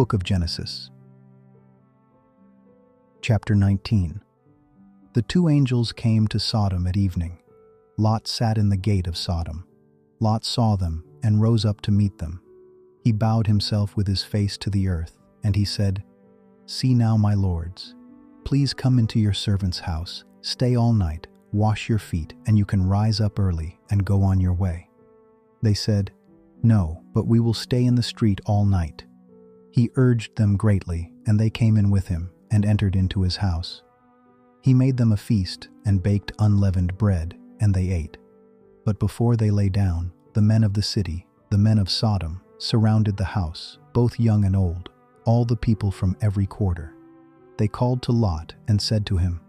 Book of Genesis. Chapter 19. The two angels came to Sodom at evening. Lot sat in the gate of Sodom. Lot saw them and rose up to meet them. He bowed himself with his face to the earth, and he said, "See now, my lords, please come into your servant's house, stay all night, wash your feet, and you can rise up early and go on your way." They said, "No, but we will stay in the street all night." He urged them greatly, and they came in with him and entered into his house. He made them a feast and baked unleavened bread, and they ate. But before they lay down, the men of the city, the men of Sodom, surrounded the house, both young and old, all the people from every quarter. They called to Lot and said to him,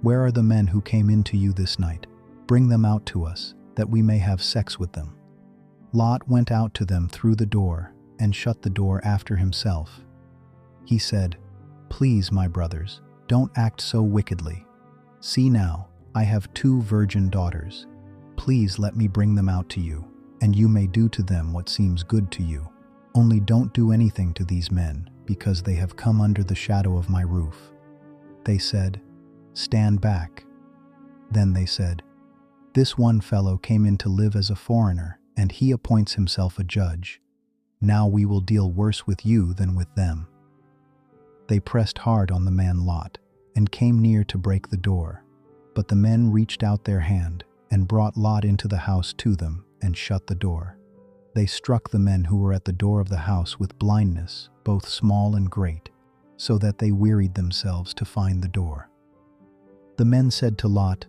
"Where are the men who came in to you this night? Bring them out to us, that we may have sex with them." Lot went out to them through the door and shut the door after himself. He said, "Please, my brothers, don't act so wickedly. See now, I have 2 virgin daughters. Please let me bring them out to you, and you may do to them what seems good to you. Only don't do anything to these men, because they have come under the shadow of my roof." They said, "Stand back." Then they said, "This one fellow came in to live as a foreigner, and he appoints himself a judge. Now we will deal worse with you than with them." They pressed hard on the man Lot, and came near to break the door. But the men reached out their hand, and brought Lot into the house to them, and shut the door. They struck the men who were at the door of the house with blindness, both small and great, so that they wearied themselves to find the door. The men said to Lot,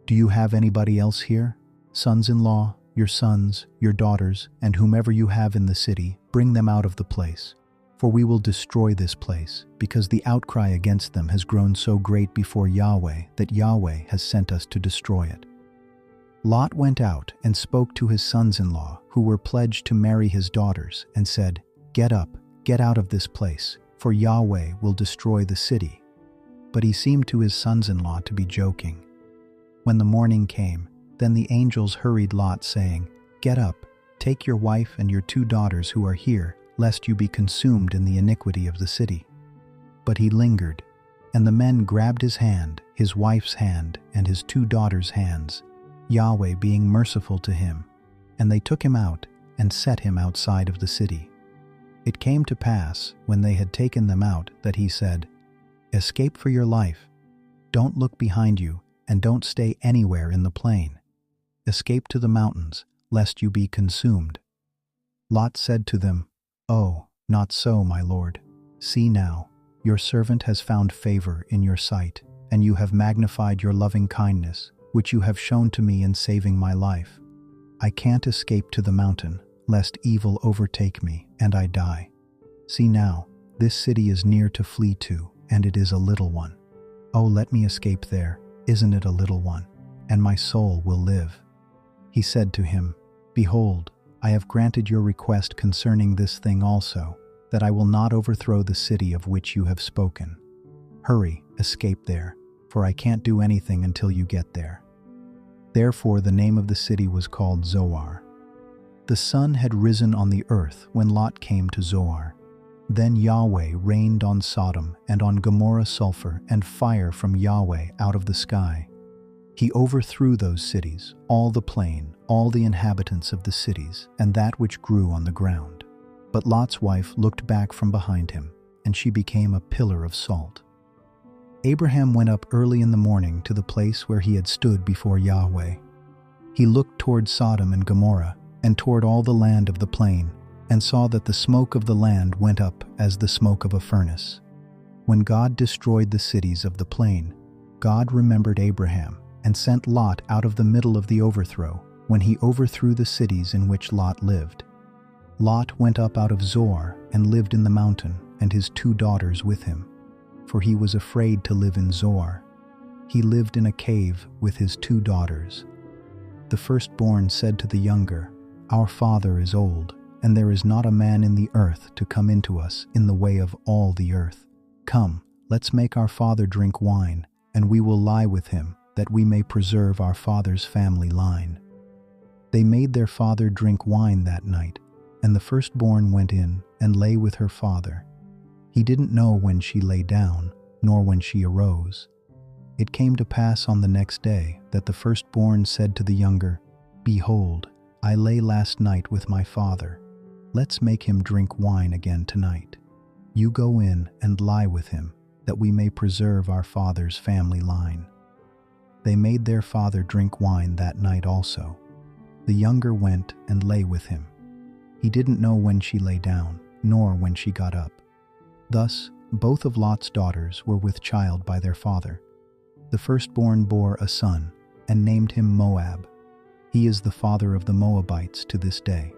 "Do you have anybody else here? Sons-in-law, your sons, your daughters, and whomever you have in the city, bring them out of the place. For we will destroy this place, because the outcry against them has grown so great before Yahweh that Yahweh has sent us to destroy it." Lot went out and spoke to his sons-in-law, who were pledged to marry his daughters, and said, "Get up, get out of this place, for Yahweh will destroy the city." But he seemed to his sons-in-law to be joking. When the morning came, then the angels hurried Lot, saying, "Get up, take your wife and your 2 daughters who are here, lest you be consumed in the iniquity of the city." But he lingered, and the men grabbed his hand, his wife's hand, and his 2 daughters' hands, Yahweh being merciful to him, and they took him out and set him outside of the city. It came to pass, when they had taken them out, that he said, "Escape for your life. Don't look behind you, and don't stay anywhere in the plain. Escape to the mountains, lest you be consumed." Lot said to them, "Oh, not so, my lord. See now, your servant has found favor in your sight, and you have magnified your loving kindness, which you have shown to me in saving my life. I can't escape to the mountain, lest evil overtake me, and I die. See now, this city is near to flee to, and it is a little one. Oh, let me escape there, isn't it a little one? And my soul will live." He said to him, "Behold, I have granted your request concerning this thing also, that I will not overthrow the city of which you have spoken. Hurry, escape there, for I can't do anything until you get there." Therefore the name of the city was called Zoar. The sun had risen on the earth when Lot came to Zoar. Then Yahweh rained on Sodom and on Gomorrah sulfur and fire from Yahweh out of the sky. He overthrew those cities, all the plain, all the inhabitants of the cities, and that which grew on the ground. But Lot's wife looked back from behind him, and she became a pillar of salt. Abraham went up early in the morning to the place where he had stood before Yahweh. He looked toward Sodom and Gomorrah, and toward all the land of the plain, and saw that the smoke of the land went up as the smoke of a furnace. When God destroyed the cities of the plain, God remembered Abraham, and sent Lot out of the middle of the overthrow, when he overthrew the cities in which Lot lived. Lot went up out of Zoar and lived in the mountain, and his 2 daughters with him, for he was afraid to live in Zoar. He lived in a cave with his 2 daughters. The firstborn said to the younger, "Our father is old, and there is not a man in the earth to come into us in the way of all the earth. Come, let's make our father drink wine, and we will lie with him, that we may preserve our father's family line." They made their father drink wine that night, and the firstborn went in and lay with her father. He didn't know when she lay down, nor when she arose. It came to pass on the next day that the firstborn said to the younger, Behold, I lay last night with my father. Let's make him drink wine again tonight. You go in and lie with him, that we may preserve our father's family line. They made their father drink wine that night also. The younger went and lay with him. He didn't know when she lay down, nor when she got up. Thus, both of Lot's daughters were with child by their father. The firstborn bore a son, and named him Moab. He is the father of the Moabites to this day.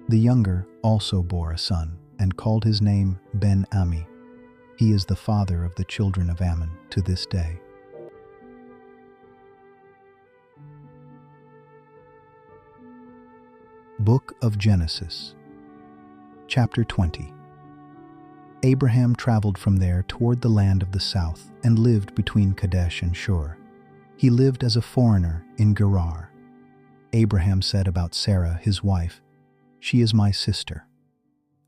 The younger also bore a son, and called his name Ben-Ammi. He is the father of the children of Ammon to this day. Book of Genesis, Chapter 20. Abraham traveled from there toward the land of the south and lived between Kadesh and Shur. He lived as a foreigner in Gerar. Abraham said about Sarah, his wife, She is my sister.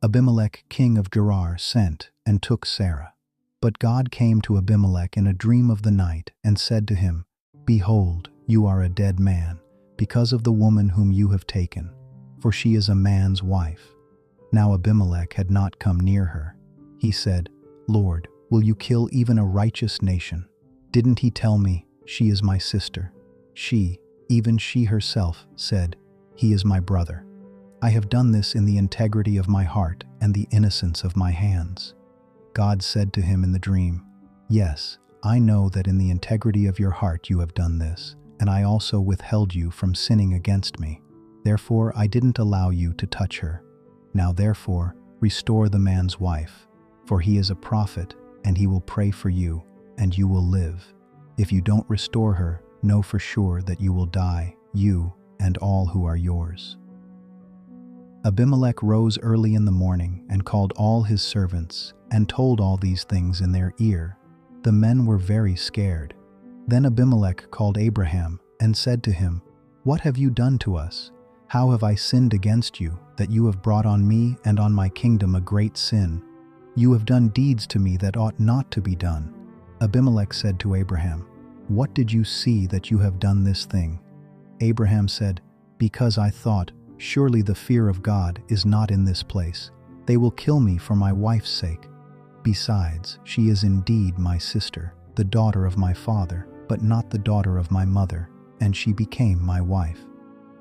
Abimelech, king of Gerar, sent and took Sarah. But God came to Abimelech in a dream of the night and said to him, Behold, you are a dead man, because of the woman whom you have taken, for she is a man's wife. Now Abimelech had not come near her. He said, Lord, will you kill even a righteous nation? Didn't he tell me, She is my sister? She, even she herself, said, He is my brother. I have done this in the integrity of my heart and the innocence of my hands. God said to him in the dream, Yes, I know that in the integrity of your heart you have done this, and I also withheld you from sinning against me. Therefore I didn't allow you to touch her. Now therefore, restore the man's wife, for he is a prophet, and he will pray for you, and you will live. If you don't restore her, know for sure that you will die, you and all who are yours. Abimelech rose early in the morning and called all his servants, and told all these things in their ear. The men were very scared. Then Abimelech called Abraham and said to him, What have you done to us? How have I sinned against you, that you have brought on me and on my kingdom a great sin? You have done deeds to me that ought not to be done. Abimelech said to Abraham, What did you see that you have done this thing? Abraham said, Because I thought, Surely the fear of God is not in this place. They will kill me for my wife's sake. Besides, she is indeed my sister, the daughter of my father, but not the daughter of my mother, and she became my wife.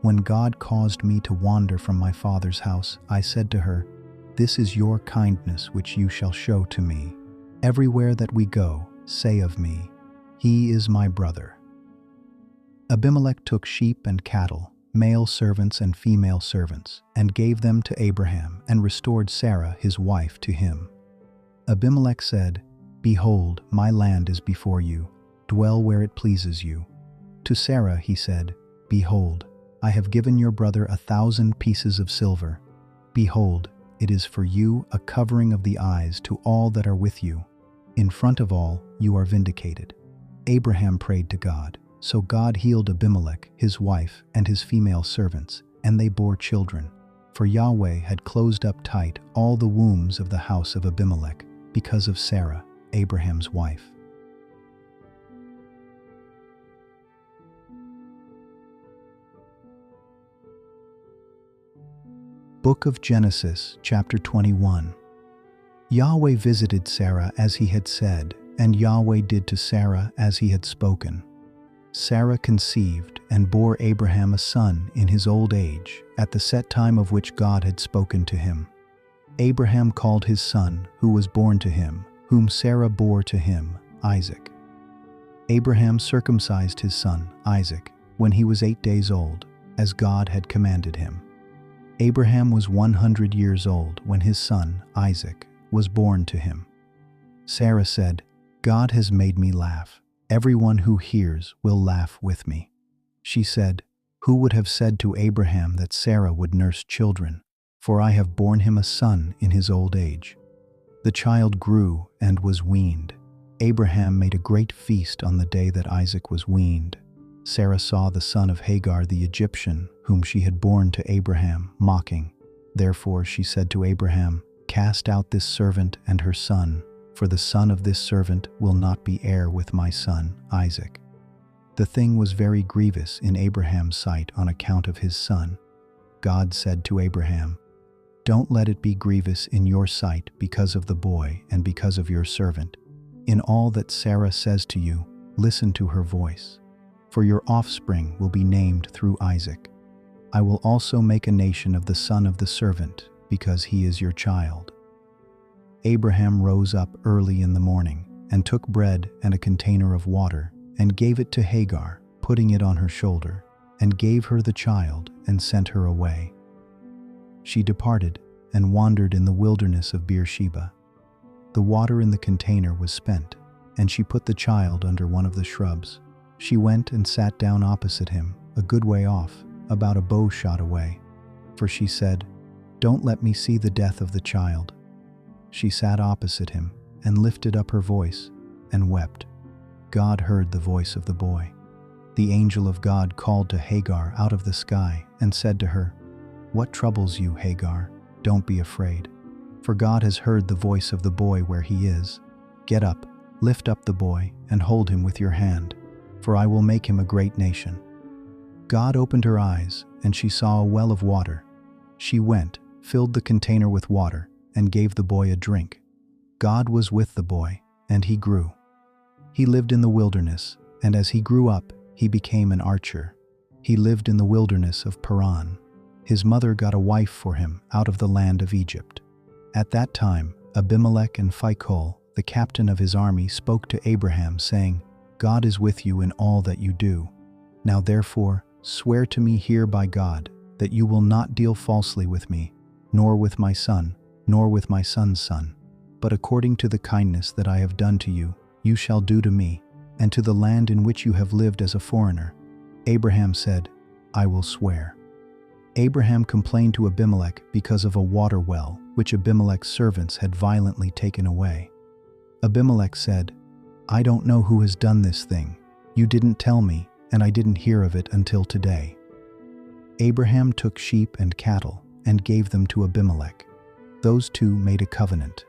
When God caused me to wander from my father's house, I said to her, This is your kindness which you shall show to me. Everywhere that we go, say of me, He is my brother. Abimelech took sheep and cattle, male servants and female servants, and gave them to Abraham, and restored Sarah his wife to him. Abimelech said, Behold, my land is before you. Dwell where it pleases you. To Sarah he said, Behold, I have given your brother 1,000 pieces of silver. Behold, it is for you a covering of the eyes to all that are with you. In front of all, you are vindicated. Abraham prayed to God, so God healed Abimelech, his wife, and his female servants, and they bore children. For Yahweh had closed up tight all the wombs of the house of Abimelech, because of Sarah, Abraham's wife. Book of Genesis, chapter 21. Yahweh visited Sarah as he had said, and Yahweh did to Sarah as he had spoken. Sarah conceived and bore Abraham a son in his old age, at the set time of which God had spoken to him. Abraham called his son, who was born to him, whom Sarah bore to him, Isaac. Abraham circumcised his son, Isaac, when he was 8 days old, as God had commanded him. Abraham was 100 years old when his son, Isaac, was born to him. Sarah said, God has made me laugh. Everyone who hears will laugh with me. She said, Who would have said to Abraham that Sarah would nurse children? For I have borne him a son in his old age. The child grew and was weaned. Abraham made a great feast on the day that Isaac was weaned. Sarah saw the son of Hagar the Egyptian, whom she had borne to Abraham, mocking. Therefore she said to Abraham, cast out this servant and her son, for the son of this servant will not be heir with my son Isaac." The thing was very grievous in Abraham's sight on account of his son. God said to Abraham, "Don't let it be grievous in your sight because of the boy and because of your servant. In all that Sarah says to you, listen to her voice, for your offspring will be named through Isaac. I will also make a nation of the son of the servant, because he is your child." Abraham rose up early in the morning and took bread and a container of water and gave it to Hagar, putting it on her shoulder, and gave her the child and sent her away. She departed and wandered in the wilderness of Beersheba. The water in the container was spent, and she put the child under one of the shrubs. She went and sat down opposite him, a good way off, about a bow shot away, for she said, "Don't let me see the death of the child." She sat opposite him and lifted up her voice and wept. God heard the voice of the boy. The angel of God called to Hagar out of the sky and said to her, "What troubles you, Hagar? Don't be afraid, for God has heard the voice of the boy where he is. Get up, lift up the boy, and hold him with your hand, for I will make him a great nation." God opened her eyes, and she saw a well of water. She went, filled the container with water, and gave the boy a drink. God was with the boy, and he grew. He lived in the wilderness, and as he grew up, he became an archer. He lived in the wilderness of Paran. His mother got a wife for him out of the land of Egypt. At that time, Abimelech and Phicol, the captain of his army, spoke to Abraham, saying, "God is with you in all that you do. Now therefore, swear to me here by God, that you will not deal falsely with me, nor with my son, nor with my son's son, but according to the kindness that I have done to you, you shall do to me, and to the land in which you have lived as a foreigner." Abraham said, "I will swear." Abraham complained to Abimelech because of a water well which Abimelech's servants had violently taken away. Abimelech said, "I don't know who has done this thing. You didn't tell me, and I didn't hear of it until today." Abraham took sheep and cattle and gave them to Abimelech. Those two made a covenant.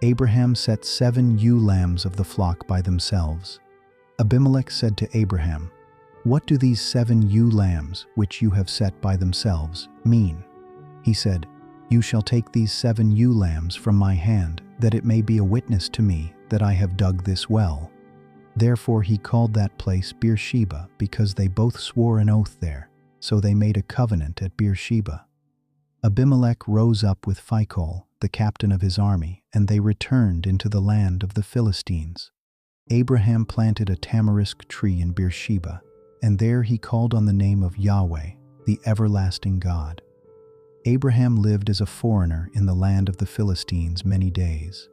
Abraham set 7 ewe lambs of the flock by themselves. Abimelech said to Abraham, "What do these 7 ewe lambs, which you have set by themselves, mean?" He said, "You shall take these 7 ewe lambs from my hand, that it may be a witness to me that I have dug this well." Therefore he called that place Beersheba, because they both swore an oath there, so they made a covenant at Beersheba. Abimelech rose up with Phicol, the captain of his army, and they returned into the land of the Philistines. Abraham planted a tamarisk tree in Beersheba, and there he called on the name of Yahweh, the everlasting God. Abraham lived as a foreigner in the land of the Philistines many days.